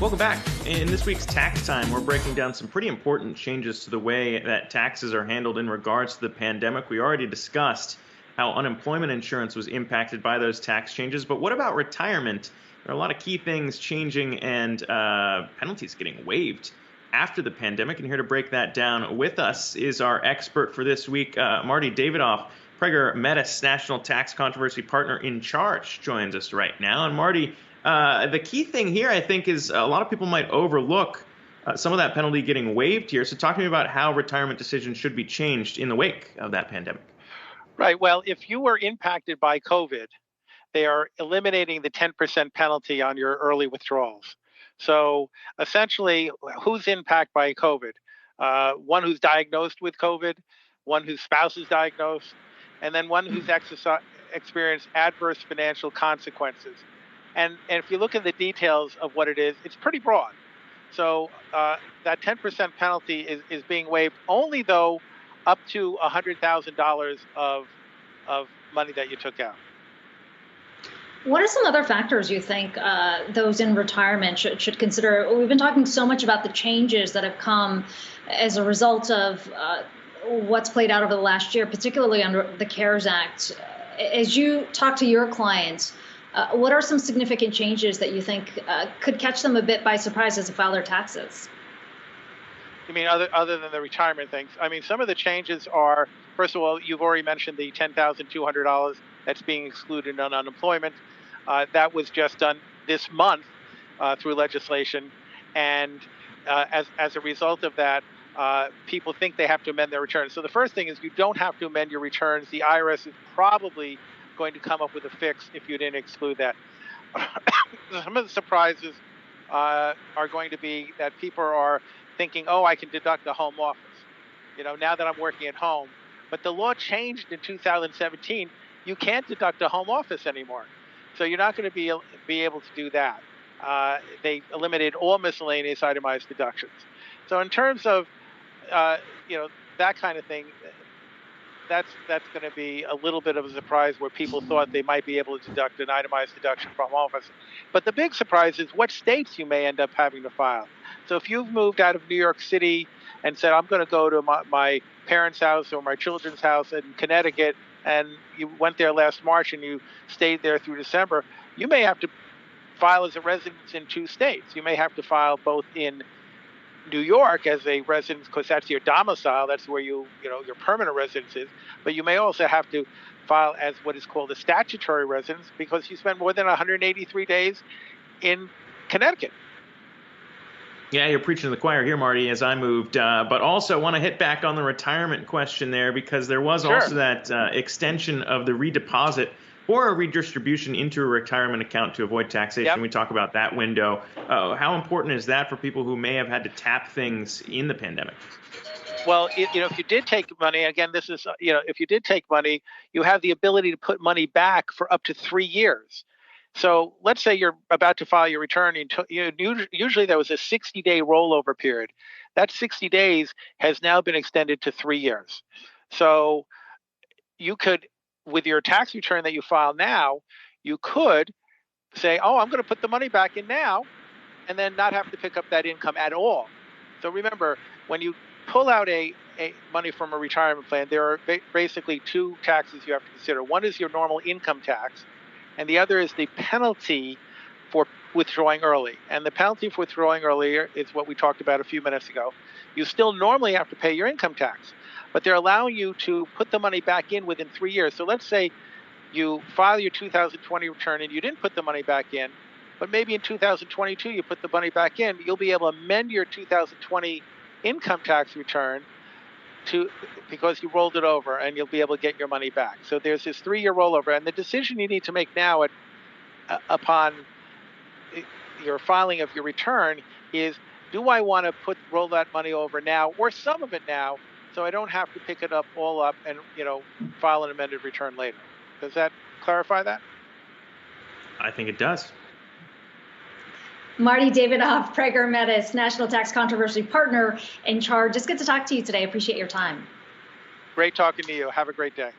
Welcome back. In this week's Tax Time, we're breaking down some pretty important changes to the way that taxes are handled in regards to the pandemic. We already discussed how unemployment insurance was impacted by those tax changes, but what about retirement? There are a lot of key things changing and penalties getting waived after the pandemic. And here to break that down with us is our expert for this week, Marty Davidoff, Prager Metis National Tax Controversy Partner in Charge, joins us right now. And Marty, the key thing here, I think, is a lot of people might overlook some of that penalty getting waived here. So talk to me about how retirement decisions should be changed in the wake of that pandemic. Right. Well, if you were impacted by COVID, they are eliminating the 10% penalty on your early withdrawals. So essentially, who's impacted by COVID? One who's diagnosed with COVID, one whose spouse is diagnosed, and then one who's experienced adverse financial consequences. And if you look at the details of what it is, it's pretty broad. So that 10% penalty is being waived only, though, up to $100,000 of money that you took out. What are some other factors you think those in retirement should consider? We've been talking so much about the changes that have come as a result of what's played out over the last year, particularly under the CARES Act. As you talk to your clients, what are some significant changes that you think could catch them a bit by surprise as they file their taxes? You mean other than the retirement things? I mean, some of the changes are, first of all, you've already mentioned the $10,200 that's being excluded on unemployment. That was just done this month through legislation. And as a result of that, people think they have to amend their returns. So the first thing is you don't have to amend your returns. The IRS is probably going to come up with a fix if you didn't exclude that. Some of the surprises are going to be that people are thinking, oh, I can deduct a home office, now that I'm working at home. But the law changed in 2017. You can't deduct a home office anymore. So you're not going to be able to do that. They eliminated all miscellaneous itemized deductions. So in terms of, that kind of thing, that's going to be a little bit of a surprise where people thought they might be able to deduct an itemized deduction from home office. But the big surprise is what states you may end up having to file. So if you've moved out of New York City and said, I'm going to go to my parents' house or my children's house in Connecticut, and you went there last March and you stayed there through December, you may have to file as a resident in two states. You may have to file both in New York as a resident, because that's your domicile, that's where your permanent residence is, but you may also have to file as what is called a statutory residence because you spent more than 183 days in Connecticut. Yeah, you're preaching to the choir here, Marty, as I moved, but also want to hit back on the retirement question there, because there was also that extension of the redeposit or a redistribution into a retirement account to avoid taxation. Yep. We talk about that window. How important is that for people who may have had to tap things in the pandemic? Well, if you did take money, again, this is, if you did take money, you have the ability to put money back for up to 3 years. So let's say you're about to file your return. Usually there was a 60-day rollover period. That 60 days has now been extended to 3 years. So you could, with your tax return that you file now, you could say, oh, I'm going to put the money back in now and then not have to pick up that income at all. So remember, when you pull out a money from a retirement plan, there are basically two taxes you have to consider. One is your normal income tax, and the other is the penalty for withdrawing early. And the penalty for withdrawing earlier is what we talked about a few minutes ago. You still normally have to pay your income tax, but they're allowing you to put the money back in within 3 years. So let's say you file your 2020 return and you didn't put the money back in, but maybe in 2022 you put the money back in. You'll be able to amend your 2020 income tax return because you rolled it over, and you'll be able to get your money back. So there's this 3-year rollover, and the decision you need to make now upon your filing of your return is, do I want to roll that money over now, or some of it now, so I don't have to pick it up all up and file an amended return later? Does that clarify that? I think it does. Marty Davidoff, Prager Metis, National Tax Controversy Partner in Charge. It's good to talk to you today. Appreciate your time. Great talking to you. Have a great day.